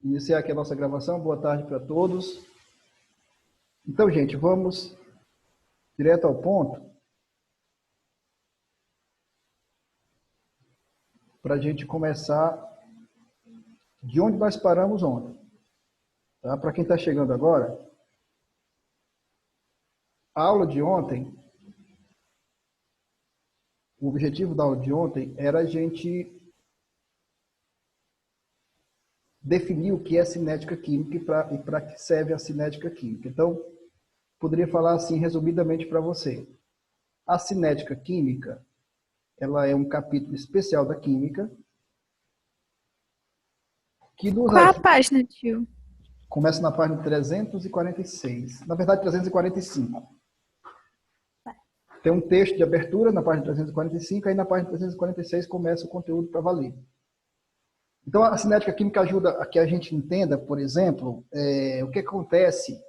Iniciar aqui a nossa gravação. Boa tarde para todos. Então, gente, vamos direto ao ponto para a gente começar de onde nós paramos ontem. Tá? Para quem está chegando agora, a aula de ontem, o objetivo da aula de ontem era a gente definir o que é cinética química e para que serve a cinética química. Então, poderia falar assim resumidamente para você. A cinética química, ela é um capítulo especial da química que nos Qual a ajuda... página, tio? Começa na página 346. Na verdade, 345. Tem um texto de abertura na página 345, aí na página 346 começa o conteúdo para valer. Então, a cinética química ajuda a que a gente entenda, por exemplo, o que acontece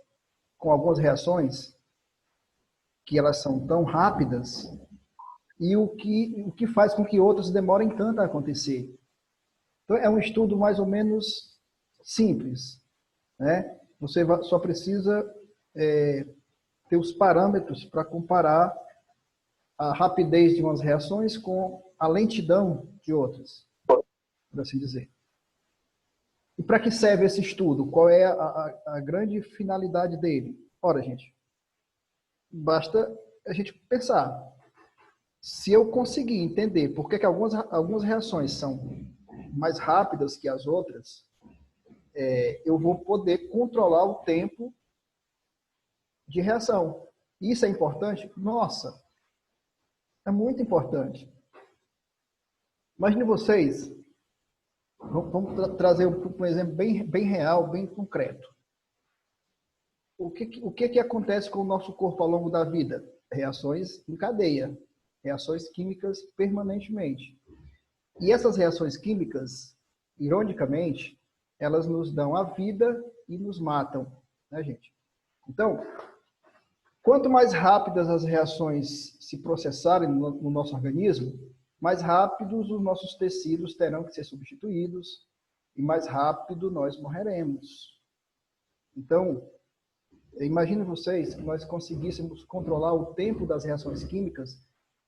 com algumas reações que elas são tão rápidas e o que faz com que outras demorem tanto a acontecer. Então, é um estudo mais ou menos simples, né? Você só precisa ter os parâmetros para comparar a rapidez de umas reações com a lentidão de outras, por assim dizer. E para que serve esse estudo? Qual é a grande finalidade dele? Ora, gente, basta a gente pensar. Se eu conseguir entender por que algumas reações são mais rápidas que as outras, eu vou poder controlar o tempo de reação. Isso é importante? Nossa, é muito importante. Imagine vocês, vamos trazer um exemplo bem real, bem concreto. O que acontece com o nosso corpo ao longo da vida? Reações em cadeia, reações químicas permanentemente. E essas reações químicas, ironicamente, elas nos dão a vida e nos matam, né, gente? Então, quanto mais rápidas as reações se processarem no nosso organismo, mais rápidos os nossos tecidos terão que ser substituídos e mais rápido nós morreremos. Então, imagine vocês que nós conseguíssemos controlar o tempo das reações químicas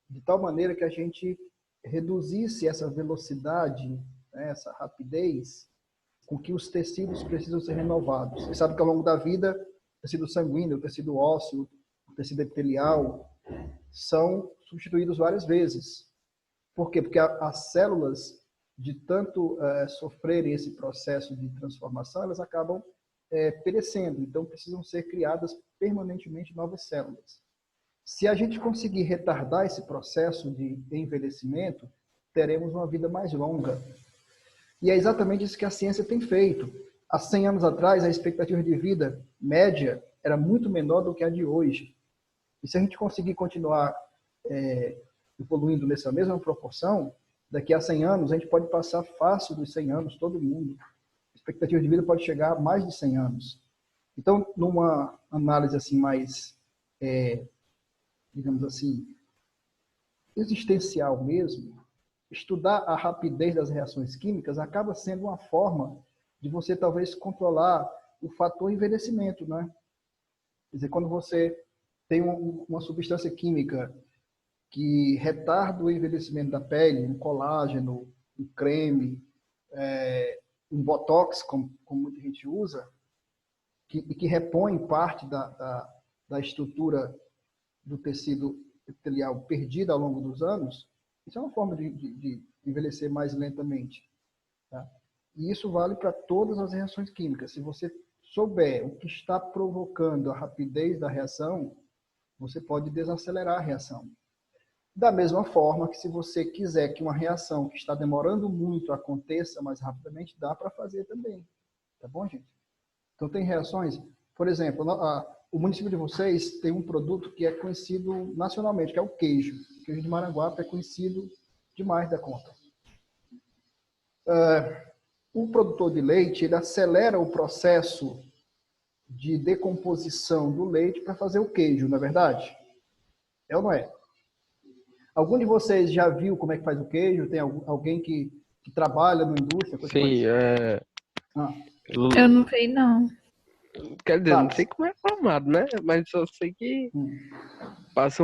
de tal maneira que a gente reduzisse essa velocidade, né, essa rapidez com que os tecidos precisam ser renovados. Você sabe que ao longo da vida, o tecido sanguíneo, o tecido ósseo, o tecido epitelial são substituídos várias vezes. Por quê? Porque as células, de tanto sofrerem esse processo de transformação, elas acabam perecendo. Então, precisam ser criadas permanentemente novas células. Se a gente conseguir retardar esse processo de envelhecimento, teremos uma vida mais longa. E é exatamente isso que a ciência tem feito. Há 100 anos atrás, a expectativa de vida média era muito menor do que a de hoje. E se a gente conseguir continuar evoluindo nessa mesma proporção, daqui a 100 anos, a gente pode passar fácil dos 100 anos, todo mundo. A expectativa de vida pode chegar a mais de 100 anos. Então, numa análise assim mais, digamos assim, existencial mesmo, estudar a rapidez das reações químicas acaba sendo uma forma de você talvez controlar o fator envelhecimento, né? Quer dizer, quando você tem uma substância química que retarda o envelhecimento da pele, um colágeno, um creme, um botox, como muita gente usa, e que repõe parte da estrutura do tecido epitelial perdida ao longo dos anos, isso é uma forma de envelhecer mais lentamente. Tá? E isso vale para todas as reações químicas. Se você souber o que está provocando a rapidez da reação, você pode desacelerar a reação. Da mesma forma que se você quiser que uma reação que está demorando muito aconteça mais rapidamente, dá para fazer também. Tá bom, gente? Então, tem reações... Por exemplo, o município de vocês tem um produto que é conhecido nacionalmente, que é o queijo. O queijo de Maranguape é conhecido demais da conta. O produtor de leite, ele acelera o processo de decomposição do leite para fazer o queijo, não é verdade? É ou não é? Algum de vocês já viu como é que faz o queijo? Tem alguém que trabalha na indústria? Coisa Sim, parecida? Eu não sei, não. Quer dizer, não Tá. sei como é formado, né? Mas só sei que passa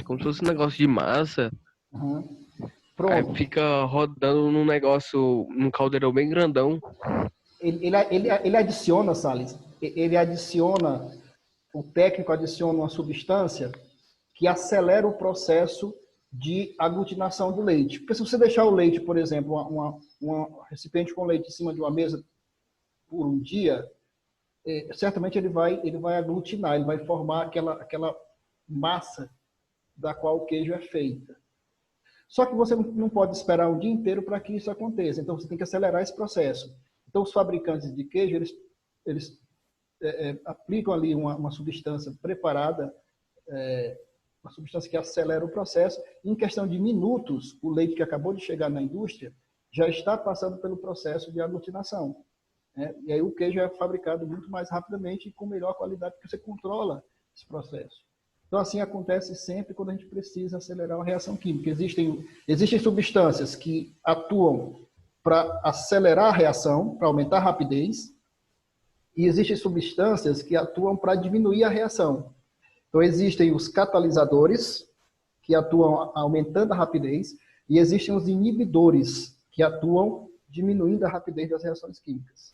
como se fosse um negócio de massa, Uhum. aí Pronto. fica rodando num caldeirão bem grandão. Ele adiciona, Salles, ele adiciona, o técnico adiciona uma substância que acelera o processo de aglutinação do leite. Porque se você deixar o leite, por exemplo, uma recipiente com leite em cima de uma mesa por um dia, certamente ele vai aglutinar, ele vai formar aquela massa da qual o queijo é feito. Só que você não pode esperar um dia inteiro para que isso aconteça. Então, você tem que acelerar esse processo. Então, os fabricantes de queijo, eles aplicam ali uma substância preparada, uma substância que acelera o processo. Em questão de minutos, o leite que acabou de chegar na indústria já está passando pelo processo de aglutinação. Né? E aí o queijo é fabricado muito mais rapidamente e com melhor qualidade, porque você controla esse processo. Então, assim acontece sempre quando a gente precisa acelerar uma reação química. Existem substâncias que atuam para acelerar a reação, para aumentar a rapidez, e existem substâncias que atuam para diminuir a reação. Então, existem os catalisadores, que atuam aumentando a rapidez, e existem os inibidores, que atuam diminuindo a rapidez das reações químicas.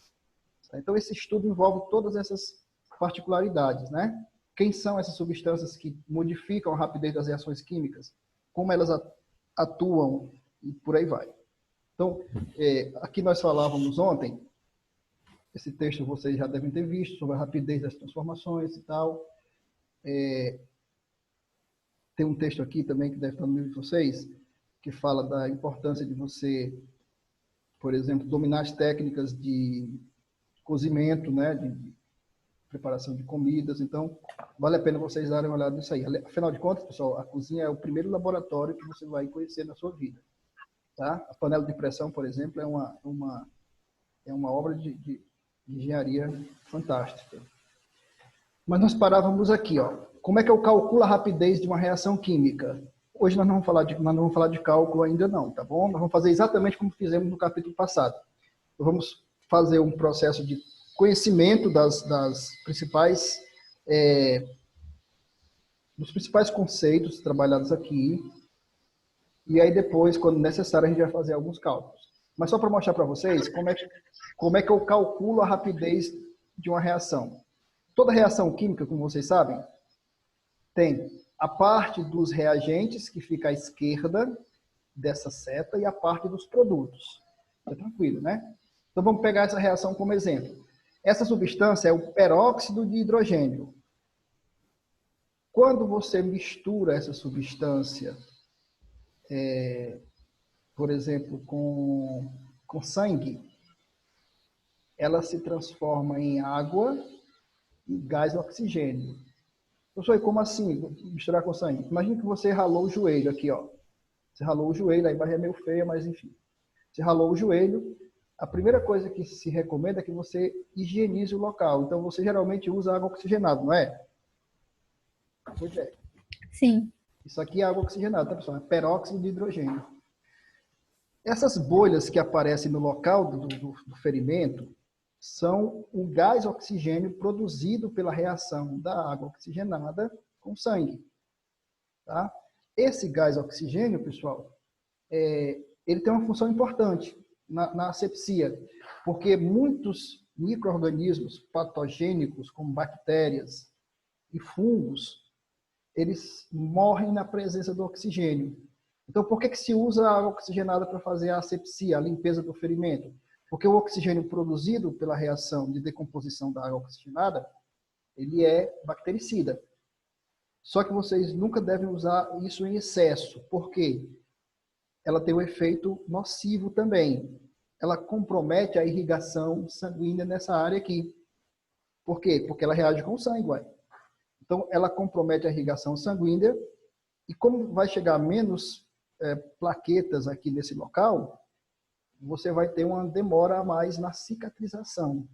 Então, esse estudo envolve todas essas particularidades, né? Quem são essas substâncias que modificam a rapidez das reações químicas? Como elas atuam e por aí vai. Então, aqui nós falávamos ontem, esse texto vocês já devem ter visto, sobre a rapidez das transformações e tal. Tem um texto aqui também que deve estar no livro de vocês, que fala da importância de você, por exemplo, dominar as técnicas de cozimento, né, de preparação de comidas. Então, vale a pena vocês darem uma olhada nisso aí. Afinal de contas, pessoal, a cozinha é o primeiro laboratório que você vai conhecer na sua vida. Tá? A panela de pressão, por exemplo, é uma obra de engenharia fantástica. Mas nós parávamos aqui, ó. Como é que eu calculo a rapidez de uma reação química? Hoje nós não vamos falar de cálculo ainda não, tá bom? Nós vamos fazer exatamente como fizemos no capítulo passado. Vamos fazer um processo de conhecimento das principais dos principais conceitos trabalhados aqui, e aí depois, quando necessário, a gente vai fazer alguns cálculos. Mas só para mostrar para vocês como é que eu calculo a rapidez de uma reação. Toda reação química, como vocês sabem, tem a parte dos reagentes, que fica à esquerda dessa seta, e a parte dos produtos. É tranquilo, né? Então vamos pegar essa reação como exemplo. Essa substância é o peróxido de hidrogênio. Quando você mistura essa substância, por exemplo, com sangue, ela se transforma em água e gás oxigênio. Professor, como assim misturar com sangue? Imagina que você ralou o joelho aqui, ó. Você ralou o joelho, a imagem é meio feia, mas enfim. Você ralou o joelho, a primeira coisa que se recomenda é que você higienize o local. Então, você geralmente usa água oxigenada, não é? Pois é. Sim. Isso aqui é água oxigenada, tá, pessoal? É peróxido de hidrogênio. Essas bolhas que aparecem no local do ferimento são o gás oxigênio produzido pela reação da água oxigenada com sangue. Tá? Esse gás oxigênio, pessoal, ele tem uma função importante na asepsia, porque muitos micro-organismos patogênicos, como bactérias e fungos, eles morrem na presença do oxigênio. Então, por que se usa a água oxigenada para fazer a asepsia, a limpeza do ferimento? Porque o oxigênio produzido pela reação de decomposição da água oxigenada, ele é bactericida. Só que vocês nunca devem usar isso em excesso. Por quê? Ela tem um efeito nocivo também. Ela compromete a irrigação sanguínea nessa área aqui. Por quê? Porque ela reage com o sangue, ué. Então, ela compromete a irrigação sanguínea e como vai chegar menos plaquetas aqui nesse local, você vai ter uma demora a mais na cicatrização.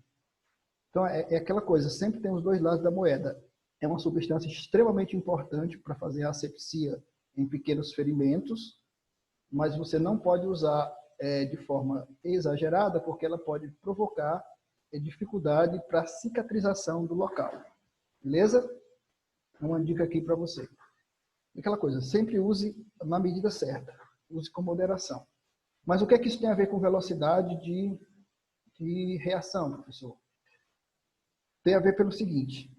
Então, é aquela coisa, sempre tem os dois lados da moeda. É uma substância extremamente importante para fazer a asepsia em pequenos ferimentos, mas você não pode usar de forma exagerada, porque ela pode provocar dificuldade para a cicatrização do local. Beleza? Uma dica aqui para você. Aquela coisa, sempre use na medida certa. Use com moderação. Mas o que é que isso tem a ver com velocidade de reação, professor? Tem a ver pelo seguinte.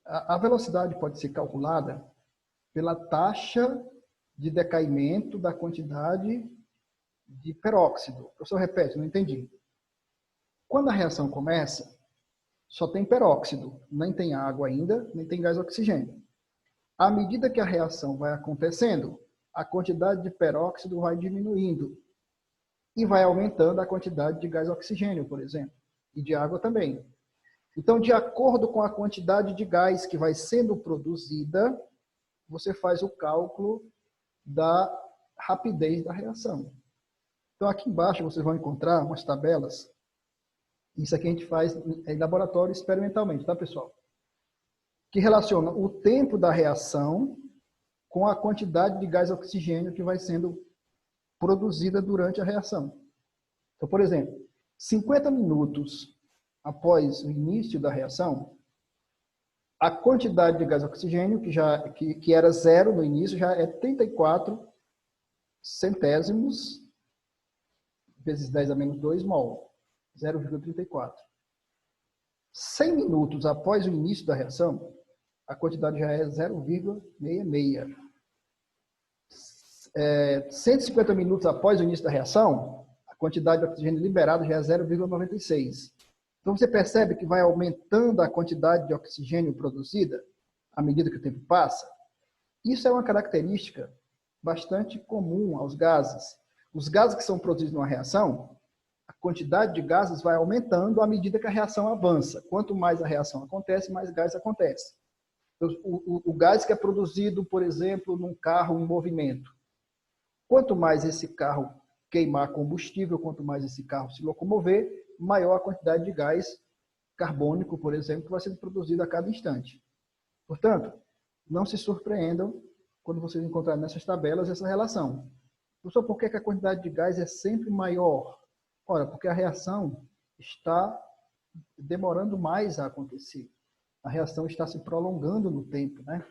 A velocidade pode ser calculada pela taxa de decaimento da quantidade de peróxido. O professor repete, não entendi. Quando a reação começa, só tem peróxido, nem tem água ainda, nem tem gás oxigênio. À medida que a reação vai acontecendo, a quantidade de peróxido vai diminuindo e vai aumentando a quantidade de gás oxigênio, por exemplo, e de água também. Então, de acordo com a quantidade de gás que vai sendo produzida, você faz o cálculo da rapidez da reação. Então, aqui embaixo vocês vão encontrar umas tabelas. Isso aqui a gente faz em laboratório experimentalmente, tá, pessoal? Que relaciona o tempo da reação com a quantidade de gás oxigênio que vai sendo produzida durante a reação. Então, por exemplo, 50 minutos após o início da reação, a quantidade de gás oxigênio, que era zero no início, já é 34 centésimos vezes 10 a menos 2 mol, 0,34. 100 minutos após o início da reação, a quantidade já é 0,66. 150 minutos após o início da reação, a quantidade de oxigênio liberado já é 0,96. Então, você percebe que vai aumentando a quantidade de oxigênio produzida à medida que o tempo passa? Isso é uma característica bastante comum aos gases. Os gases que são produzidos numa reação, a quantidade de gases vai aumentando à medida que a reação avança. Quanto mais a reação acontece, mais gás acontece. O gás que é produzido, por exemplo, num carro em movimento. Quanto mais esse carro queimar combustível, quanto mais esse carro se locomover, maior a quantidade de gás carbônico, por exemplo, que vai sendo produzido a cada instante. Portanto, não se surpreendam quando vocês encontrarem nessas tabelas essa relação. Professor, por que a quantidade de gás é sempre maior? Ora, porque a reação está demorando mais a acontecer. A reação está se prolongando no tempo, né?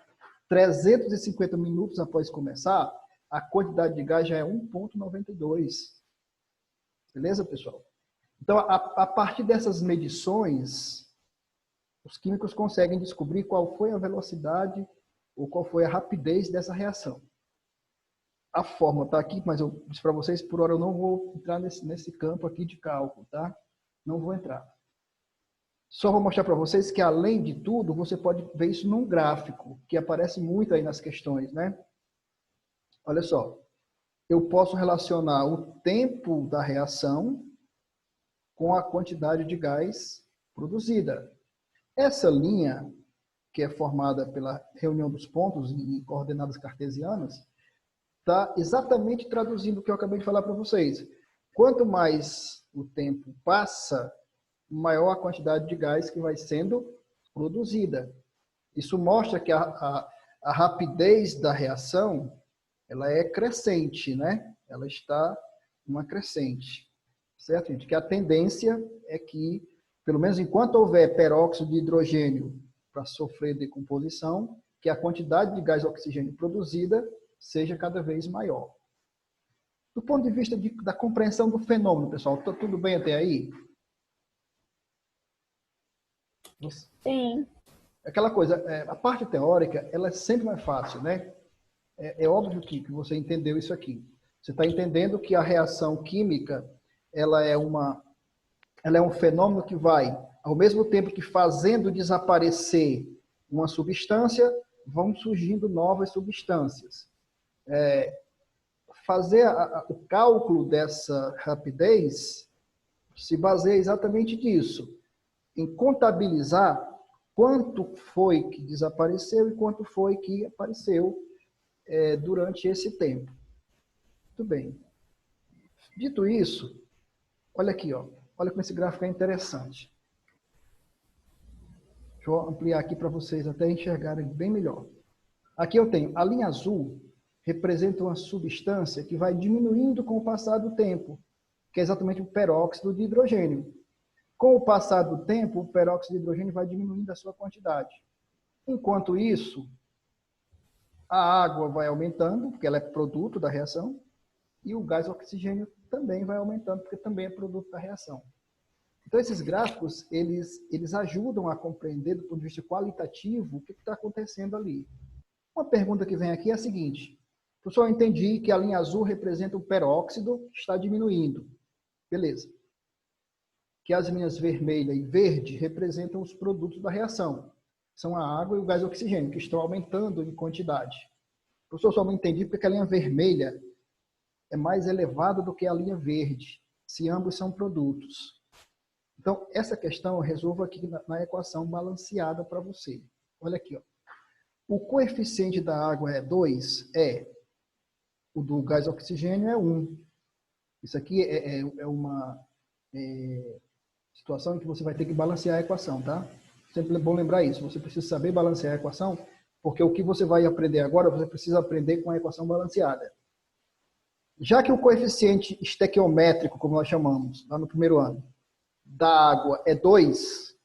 350 minutos após começar, a quantidade de gás já é 1,92. Beleza, pessoal? Então, a partir dessas medições, os químicos conseguem descobrir qual foi a velocidade ou qual foi a rapidez dessa reação. A fórmula está aqui, mas eu disse para vocês, por hora eu não vou entrar nesse campo aqui de cálculo, tá? Não vou entrar. Só vou mostrar para vocês que, além de tudo, você pode ver isso num gráfico, que aparece muito aí nas questões, né? Olha só. Eu posso relacionar o tempo da reação com a quantidade de gás produzida. Essa linha, que é formada pela reunião dos pontos em coordenadas cartesianas, está exatamente traduzindo o que eu acabei de falar para vocês. Quanto mais o tempo passa, maior a quantidade de gás que vai sendo produzida. Isso mostra que a rapidez da reação ela é crescente, né? Ela está numa crescente. Certo, gente? Que a tendência é que, pelo menos enquanto houver peróxido de hidrogênio para sofrer decomposição, que a quantidade de gás oxigênio produzida seja cada vez maior. Do ponto de vista da compreensão do fenômeno, pessoal, está tudo bem até aí? Sim. Aquela coisa, a parte teórica, ela é sempre mais fácil, né? É óbvio que você entendeu isso aqui. Você está entendendo que a reação química ela é um fenômeno que vai, ao mesmo tempo que fazendo desaparecer uma substância, vão surgindo novas substâncias. Fazer o cálculo dessa rapidez se baseia exatamente nisso, em contabilizar quanto foi que desapareceu e quanto foi que apareceu durante esse tempo. Muito bem. Dito isso, olha aqui, ó. Olha como esse gráfico é interessante. Deixa eu ampliar aqui para vocês até enxergarem bem melhor. Aqui eu tenho a linha azul, representa uma substância que vai diminuindo com o passar do tempo. que é exatamente o peróxido de hidrogênio. Com o passar do tempo, o peróxido de hidrogênio vai diminuindo a sua quantidade. Enquanto isso, a água vai aumentando, porque ela é produto da reação, e o gás oxigênio também vai aumentando, porque também é produto da reação. Então, esses gráficos, eles ajudam a compreender, do ponto de vista qualitativo, o que está acontecendo ali. Uma pergunta que vem aqui é a seguinte: professor, eu entendi que a linha azul representa o peróxido que está diminuindo. Beleza. Que as linhas vermelha e verde representam os produtos da reação. São a água e o gás oxigênio, que estão aumentando em quantidade. Professor, só não entendi porque a linha vermelha é mais elevada do que a linha verde, se ambos são produtos. Então, essa questão eu resolvo aqui na equação balanceada para você. Olha aqui, ó. O coeficiente da água é 2, o do gás oxigênio é 1. Isso aqui é uma situação em que você vai ter que balancear a equação, tá? Sempre é bom lembrar isso. Você precisa saber balancear a equação, porque o que você vai aprender agora, você precisa aprender com a equação balanceada. Já que o coeficiente estequiométrico, como nós chamamos, lá no primeiro ano, da água é 2,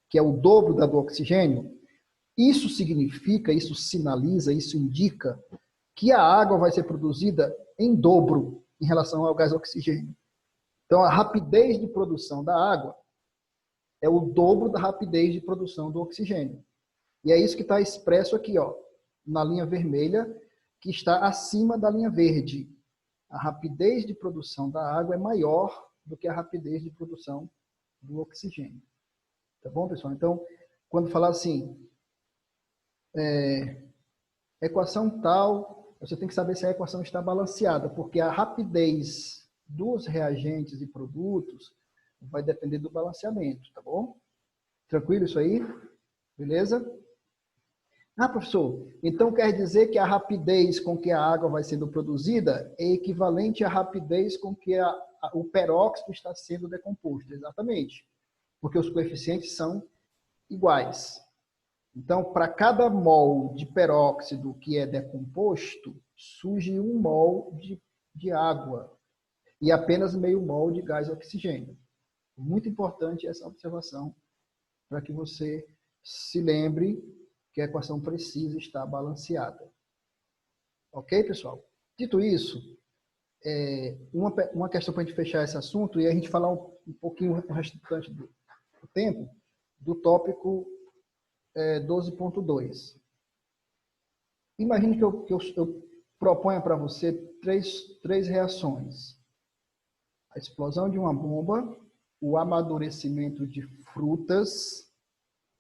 que é o dobro da do oxigênio, isso significa, isso sinaliza, isso indica que a água vai ser produzida em dobro em relação ao gás oxigênio. Então, a rapidez de produção da água é o dobro da rapidez de produção do oxigênio. E é isso que está expresso aqui, ó, na linha vermelha, que está acima da linha verde. A rapidez de produção da água é maior do que a rapidez de produção do oxigênio. Tá bom, pessoal? Então, quando falar assim, equação tal, você tem que saber se a equação está balanceada, porque a rapidez dos reagentes e produtos vai depender do balanceamento, tá bom? Tranquilo isso aí? Beleza? Ah, professor, então quer dizer que a rapidez com que a água vai sendo produzida é equivalente à rapidez com que o peróxido está sendo decomposto. Exatamente. Porque os coeficientes são iguais. Então, para cada mol de peróxido que é decomposto, surge 1 mol de água e apenas meio mol de gás oxigênio. Muito importante essa observação para que você se lembre que a equação precisa estar balanceada. Ok, pessoal? Dito isso, uma questão para a gente fechar esse assunto e a gente falar um pouquinho o restante do tempo do tópico 12.2. Imagine que eu proponha para você três reações. A explosão de uma bomba, o amadurecimento de frutas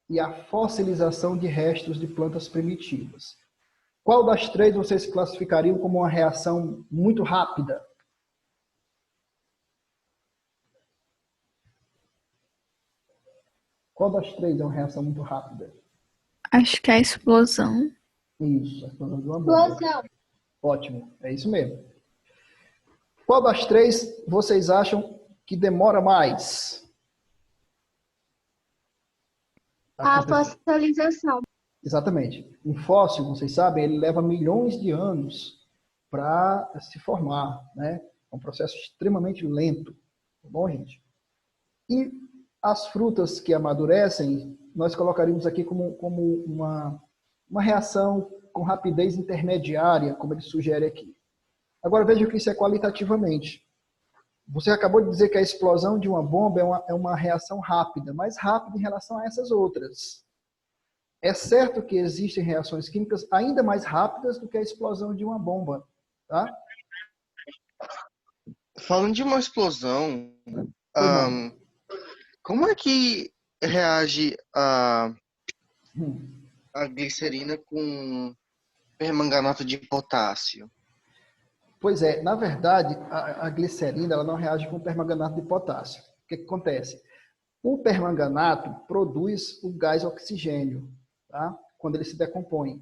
e a fossilização de restos de plantas primitivas. Qual das três vocês classificariam como uma reação muito rápida? Qual das três é uma reação muito rápida? Acho que é a explosão. Isso, a explosão de uma bomba. Explosão. Ótimo, é isso mesmo. Qual das três vocês acham que demora mais? A fossilização. Exatamente. Um fóssil, vocês sabem, ele leva milhões de anos para se formar, né? É um processo extremamente lento. Tá bom, gente? E as frutas que amadurecem, nós colocaríamos aqui como uma reação com rapidez intermediária, como ele sugere aqui. Agora veja que isso é qualitativamente. Você acabou de dizer que a explosão de uma bomba é uma reação rápida, mais rápida em relação a essas outras. É certo que existem reações químicas ainda mais rápidas do que a explosão de uma bomba, tá? Falando de uma explosão, como é que reage a glicerina com permanganato de potássio? Pois é, na verdade, a glicerina ela não reage com permanganato de potássio. O que acontece? O permanganato produz o gás oxigênio, tá? Quando ele se decompõe.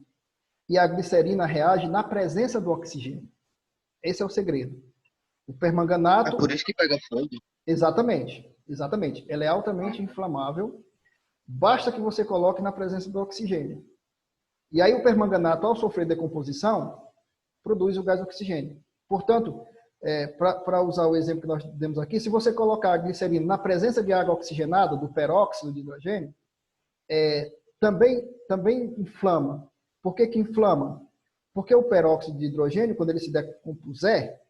E a glicerina reage na presença do oxigênio. Esse é o segredo. O permanganato... É por isso que pega fogo? Exatamente, exatamente. Ela é altamente inflamável. Basta que você coloque na presença do oxigênio. E aí o permanganato, ao sofrer decomposição, produz o gás oxigênio. Portanto, Para usar o exemplo que nós demos aqui, se você colocar a glicerina na presença de água oxigenada, do peróxido de hidrogênio, também inflama. Por que inflama? Porque o peróxido de hidrogênio, quando ele se decompuser,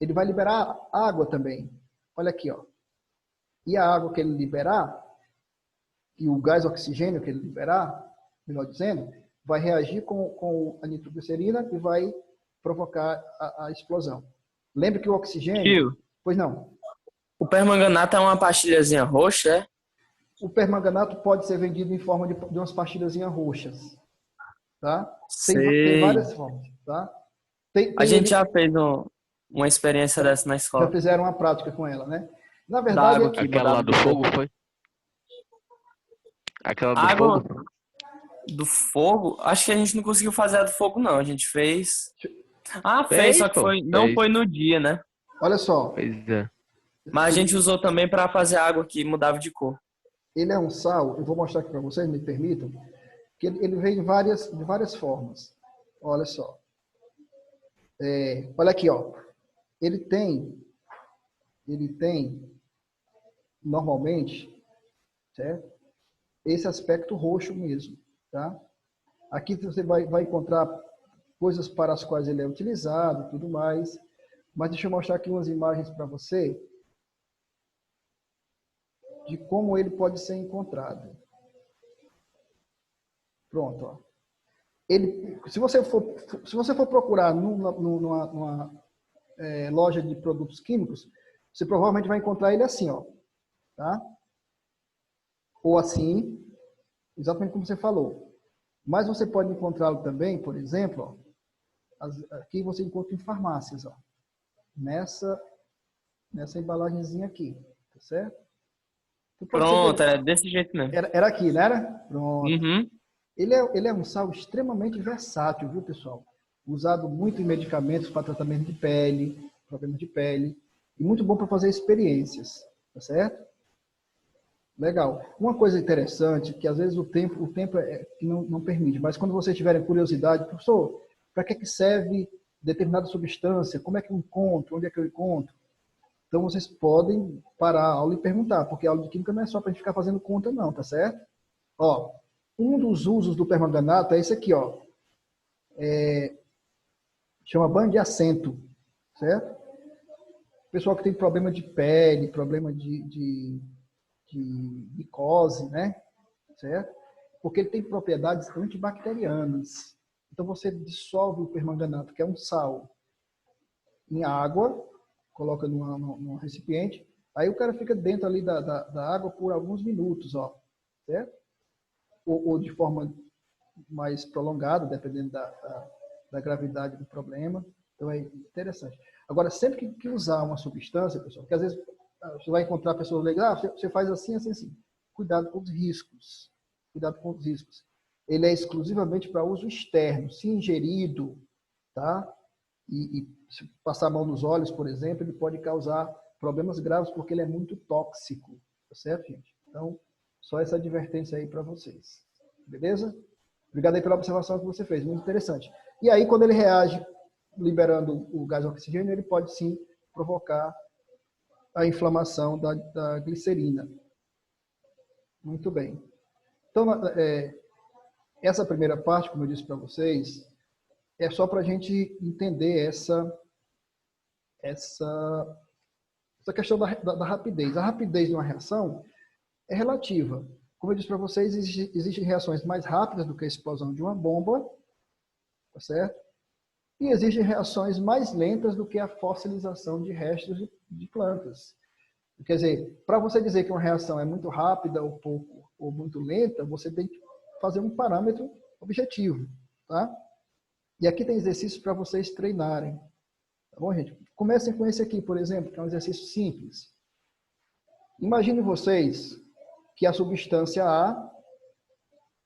ele vai liberar água também. Olha aqui, ó. E a água que ele liberar, e o gás oxigênio que ele liberar, melhor dizendo, vai reagir com a nitroglicerina e vai provocar a explosão. Lembre que o oxigênio... Tio, Pois não. o permanganato é uma pastilhazinha roxa, é? O permanganato pode ser vendido em forma de umas pastilhazinhas roxas. Tá? Tem várias formas. Tá? A gente já fez uma experiência dessa na Já escola. fizeram uma prática com ela, né? Na verdade... Aquela lá do fogo, foi? Aquela do Água fogo? do fogo? Acho que a gente não conseguiu fazer a do fogo, não. A gente fez... fez, Fez, só que pô. não Fez. foi no dia, né? Olha só. Pois é. Mas a gente usou também para fazer água que mudava de cor. Ele é um sal, eu vou mostrar aqui para vocês, me permitam, que ele vem de várias formas. Olha só. Olha aqui, ó. Ele tem, normalmente, certo? Esse aspecto roxo mesmo, tá? Aqui você vai encontrar coisas para as quais ele é utilizado e tudo mais. Mas deixa eu mostrar aqui umas imagens para você de como ele pode ser encontrado. Pronto, ó. Se você for procurar numa loja de produtos químicos, você provavelmente vai encontrar ele assim, ó, tá? Ou assim, exatamente como você falou. Mas você pode encontrá-lo também, por exemplo, ó, aqui você encontra em farmácias, ó, nessa embalagenzinha aqui, tá certo? Então, Pronto, é desse jeito mesmo. Era aqui, não era? Pronto. Uhum. Ele é um sal extremamente versátil, viu, pessoal? Usado muito em medicamentos para tratamento de pele, problemas de pele, e muito bom para fazer experiências, tá certo? Legal. Uma coisa interessante, que às vezes o tempo que não permite, mas quando vocês tiverem curiosidade, professor, para que serve determinada substância? Como é que eu encontro? Onde é que eu encontro? Então vocês podem parar a aula e perguntar, porque a aula de química não é só para a gente ficar fazendo conta não, tá certo? Ó, um dos usos do permanganato é esse aqui, ó. Chama banho de assento, certo? Pessoal que tem problema de pele, problema de micose, né? Certo? Porque ele tem propriedades antibacterianas. Então você dissolve o permanganato, que é um sal, em água, coloca num recipiente, aí o cara fica dentro ali da água por alguns minutos, ó, certo? Ou de forma mais prolongada, dependendo da gravidade do problema. Então é interessante. Agora, sempre que usar uma substância, pessoal, porque às vezes você vai encontrar pessoas legais, você faz assim, assim, assim. Cuidado com os riscos. Cuidado com os riscos. Ele é exclusivamente para uso externo. Se ingerido, tá? E se passar a mão nos olhos, por exemplo, ele pode causar problemas graves porque ele é muito tóxico. Tá certo, gente? Então, só essa advertência aí para vocês. Beleza? Obrigado aí pela observação que você fez. Muito interessante. E aí, quando ele reage liberando o gás oxigênio, ele pode sim provocar a inflamação da glicerina. Muito bem. Então, essa primeira parte, como eu disse para vocês, é só para a gente entender essa questão da rapidez. A rapidez de uma reação é relativa. Como eu disse para vocês, existem reações mais rápidas do que a explosão de uma bomba, tá certo? E existem reações mais lentas do que a fossilização de restos de plantas. Quer dizer, para você dizer que uma reação é muito rápida ou pouco ou muito lenta, você tem que fazer um parâmetro objetivo, tá? E aqui tem exercícios para vocês treinarem. Tá bom, gente? Comecem com esse aqui, por exemplo, que é um exercício simples. Imagine vocês que a substância A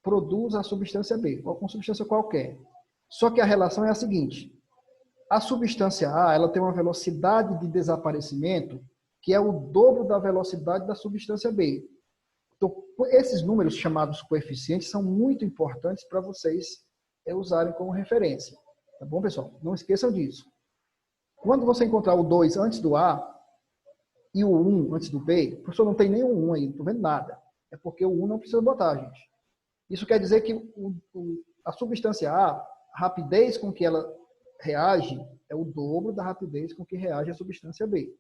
produz a substância B, uma substância qualquer. Só que a relação é a seguinte: a substância A, ela tem uma velocidade de desaparecimento que é o dobro da velocidade da substância B. Então, esses números chamados coeficientes são muito importantes para vocês usarem como referência. Tá bom, pessoal? Não esqueçam disso. Quando você encontrar o 2 antes do A e o 1 antes do B, o professor não tem nenhum 1 aí, não estou vendo nada. É porque o 1 não precisa botar, gente. Isso quer dizer que a substância A, a rapidez com que ela reage é o dobro da rapidez com que reage a substância B.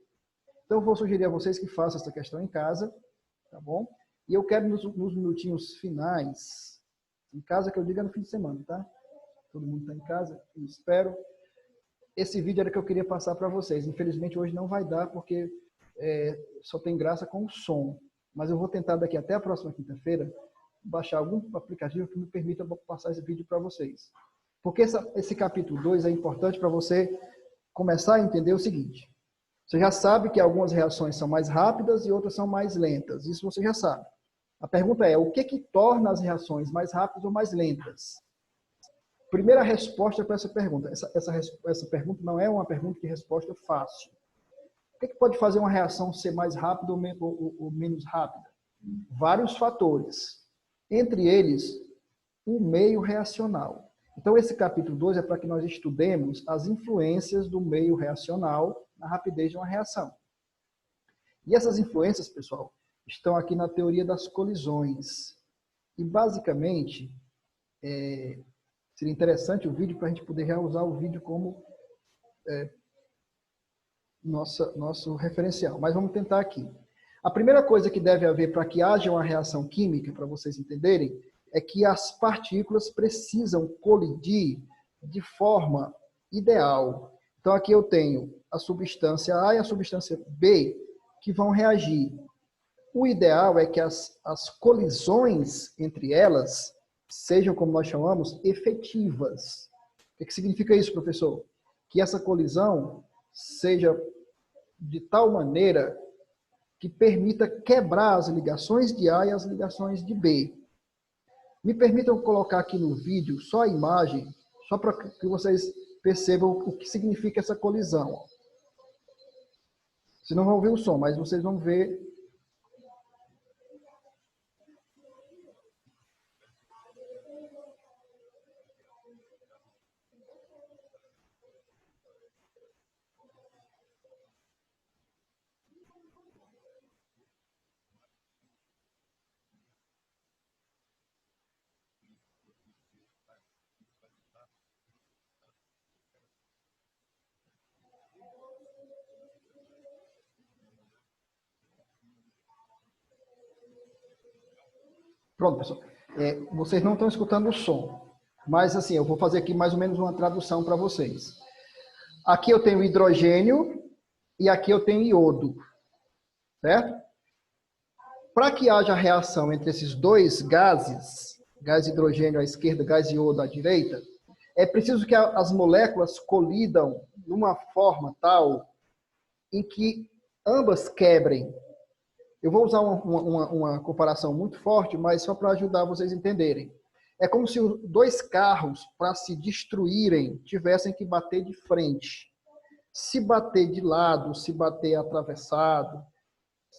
Então, eu vou sugerir a vocês que façam essa questão em casa, tá bom? E eu quero, nos minutinhos finais, em casa, que eu digo é no fim de semana, tá? Todo mundo está em casa, eu espero. Esse vídeo era que eu queria passar para vocês. Infelizmente, hoje não vai dar, porque só tem graça com o som. Mas eu vou tentar, daqui até a próxima quinta-feira, baixar algum aplicativo que me permita passar esse vídeo para vocês. Porque esse capítulo 2 é importante para você começar a entender o seguinte. Você já sabe que algumas reações são mais rápidas e outras são mais lentas. Isso você já sabe. A pergunta é, o que torna as reações mais rápidas ou mais lentas? Primeira resposta para essa pergunta. Essa pergunta não é uma pergunta de resposta fácil. O que pode fazer uma reação ser mais rápida ou menos rápida? Vários fatores. Entre eles, o meio reacional. Então, esse capítulo 2 é para que nós estudemos as influências do meio reacional na rapidez de uma reação. E essas influências, pessoal, estão aqui na teoria das colisões. E, basicamente, seria interessante o vídeo para a gente poder já usar o vídeo como nosso referencial. Mas vamos tentar aqui. A primeira coisa que deve haver para que haja uma reação química, para vocês entenderem, é que as partículas precisam colidir de forma ideal. Então, aqui eu tenho a substância A e a substância B que vão reagir. O ideal é que as colisões entre elas sejam, como nós chamamos, efetivas. O que significa isso, professor? Que essa colisão seja de tal maneira que permita quebrar as ligações de A e as ligações de B. Me permitam colocar aqui no vídeo só a imagem, só para que vocês percebam o que significa essa colisão. Vocês não vão ver o som, mas vocês vão ver. Pronto, pessoal. Vocês não estão escutando o som, mas assim, eu vou fazer aqui mais ou menos uma tradução para vocês. Aqui eu tenho hidrogênio e aqui eu tenho iodo, certo? Para que haja reação entre esses dois gases, gás hidrogênio à esquerda, gás iodo à direita, é preciso que as moléculas colidam de uma forma tal em que ambas quebrem. Eu vou usar uma comparação muito forte, mas só para ajudar vocês a entenderem. É como se os dois carros, para se destruírem, tivessem que bater de frente. Se bater de lado, se bater atravessado,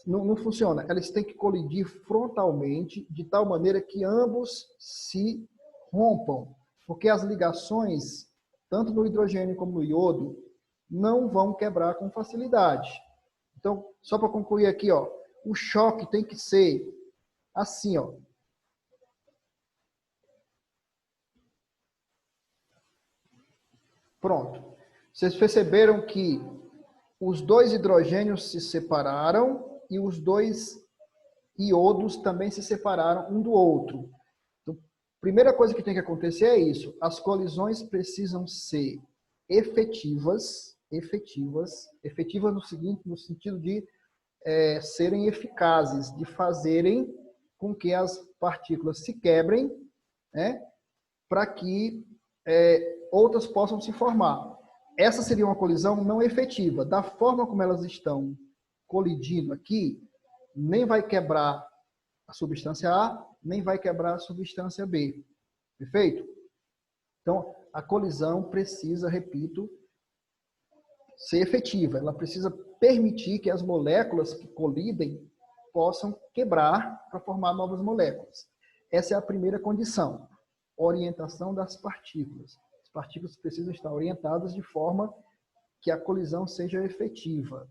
não funciona. Eles têm que colidir frontalmente, de tal maneira que ambos se rompam. Porque as ligações, tanto no hidrogênio como no iodo, não vão quebrar com facilidade. Então, só para concluir aqui, ó. O choque tem que ser assim, ó. Pronto. Vocês perceberam que os dois hidrogênios se separaram e os dois iodos também se separaram um do outro. Então, a primeira coisa que tem que acontecer é isso. As colisões precisam ser efetivas no sentido de serem eficazes, de fazerem com que as partículas se quebrem, né, para que outras possam se formar. Essa seria uma colisão não efetiva. Da forma como elas estão colidindo aqui, nem vai quebrar a substância A, nem vai quebrar a substância B. Perfeito? Então, a colisão precisa, repito, ser efetiva. Ela precisa permitir que as moléculas que colidem possam quebrar para formar novas moléculas. Essa é a primeira condição. Orientação das partículas. As partículas precisam estar orientadas de forma que a colisão seja efetiva.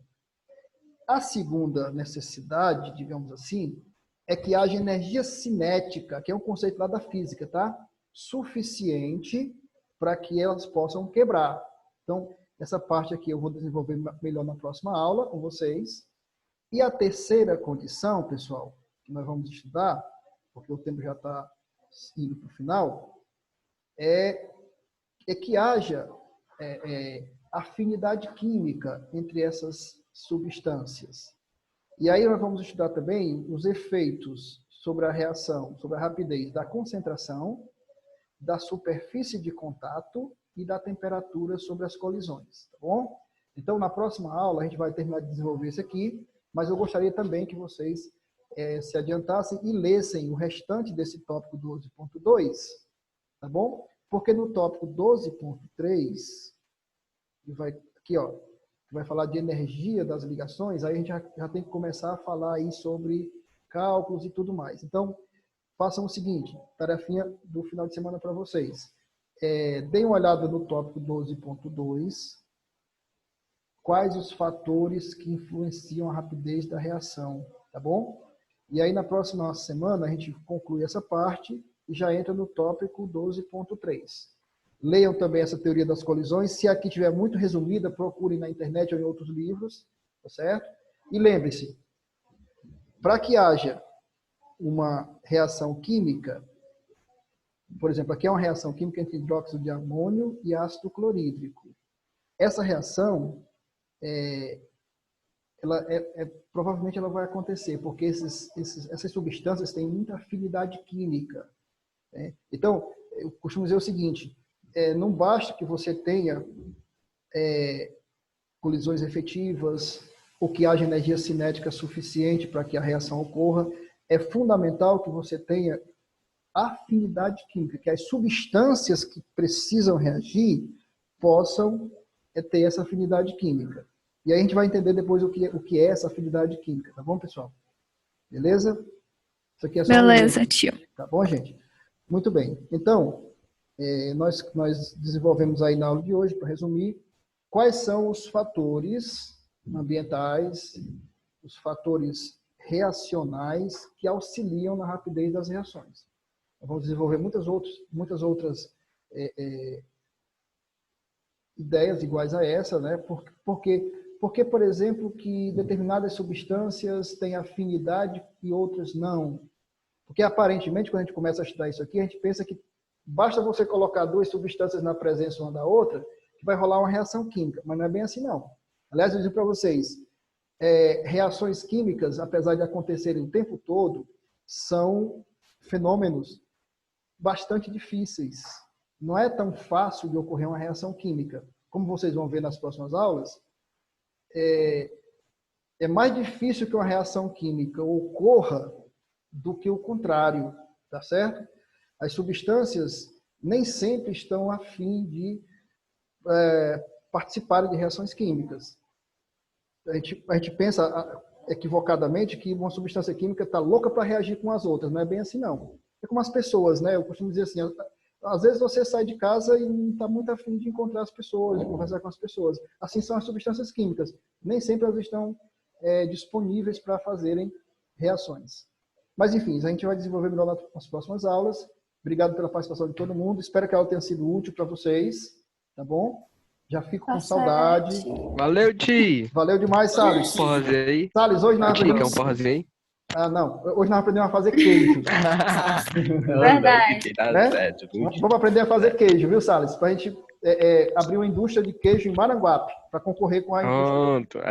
A segunda necessidade, digamos assim, é que haja energia cinética, que é um conceito lá da física, tá? Suficiente para que elas possam quebrar. Então, essa parte aqui eu vou desenvolver melhor na próxima aula com vocês. E a terceira condição, pessoal, que nós vamos estudar, porque o tempo já está indo para o final, é que haja afinidade química entre essas substâncias. E aí nós vamos estudar também os efeitos sobre a reação, sobre a rapidez da concentração, da superfície de contato e da temperatura sobre as colisões, tá bom? Então, na próxima aula, a gente vai terminar de desenvolver isso aqui, mas eu gostaria também que vocês se adiantassem e lessem o restante desse tópico 12.2, tá bom? Porque no tópico 12.3, aqui, ó, vai falar de energia das ligações, aí a gente já tem que começar a falar aí sobre cálculos e tudo mais. Então, façam o seguinte, tarefinha do final de semana para vocês. Deem uma olhada no tópico 12.2, quais os fatores que influenciam a rapidez da reação, tá bom? E aí, na próxima semana, a gente conclui essa parte e já entra no tópico 12.3. Leiam também essa teoria das colisões. Se aqui estiver muito resumida, procurem na internet ou em outros livros, tá certo? E lembre-se, para que haja uma reação química, por exemplo, aqui é uma reação química entre hidróxido de amônio e ácido clorídrico. Essa reação, provavelmente ela vai acontecer, porque essas substâncias têm muita afinidade química, né? Então, eu costumo dizer o seguinte, não basta que você tenha colisões efetivas ou que haja energia cinética suficiente para que a reação ocorra. É fundamental que você tenha afinidade química, que as substâncias que precisam reagir possam ter essa afinidade química. E aí a gente vai entender depois o que é essa afinidade química, tá bom, pessoal? Beleza? Isso aqui é só Beleza, tio. Tá bom, gente? Muito bem. Então, nós desenvolvemos aí na aula de hoje, para resumir, quais são os fatores ambientais, os fatores reacionais que auxiliam na rapidez das reações. Vamos desenvolver muitas outras ideias iguais a essa, né? Porque, por exemplo, que determinadas substâncias têm afinidade e outras não. Porque, aparentemente, quando a gente começa a estudar isso aqui, a gente pensa que basta você colocar duas substâncias na presença uma da outra, que vai rolar uma reação química. Mas não é bem assim, não. Aliás, eu digo para vocês, reações químicas, apesar de acontecerem o tempo todo, são fenômenos bastante difíceis. Não é tão fácil de ocorrer uma reação química. Como vocês vão ver nas próximas aulas, é mais difícil que uma reação química ocorra do que o contrário, tá certo? As substâncias nem sempre estão a fim de participarem de reações químicas. A gente pensa equivocadamente que uma substância química está louca para reagir com as outras. Não é bem assim, não. É como as pessoas, né? Eu costumo dizer assim, às vezes você sai de casa e não está muito afim de encontrar as pessoas, de conversar com as pessoas. Assim são as substâncias químicas. Nem sempre elas estão disponíveis para fazerem reações. Mas, enfim, a gente vai desenvolver melhor nas próximas aulas. Obrigado pela participação de todo mundo. Espero que ela tenha sido útil para vocês, tá bom? Já fico com saudade. Valeu, Ti. Valeu demais, Salles. Porrazinho aí. Salles, hoje nós Ti, quer um aprendemos... porrazinho aí? Ah, não. Hoje nós aprendemos a fazer queijo. Verdade. Né? Vamos aprender a fazer queijo, viu, Salles? Para a gente abrir uma indústria de queijo em Maranguape, para concorrer com a indústria.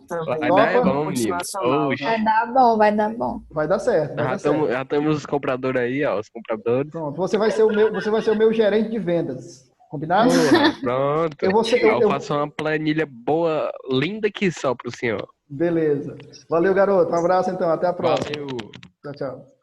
Pronto, vai dar bom, menino. Oxe. Vai dar bom, vai dar bom. Vai dar certo. Já temos os compradores aí, ó. Os compradores. Pronto, você vai ser o meu gerente de vendas. Combinado? Pronto. Eu faço uma planilha boa, linda aqui só pro senhor. Beleza. Valeu, garoto. Um abraço, então. Até a próxima. Valeu. Tchau, tchau.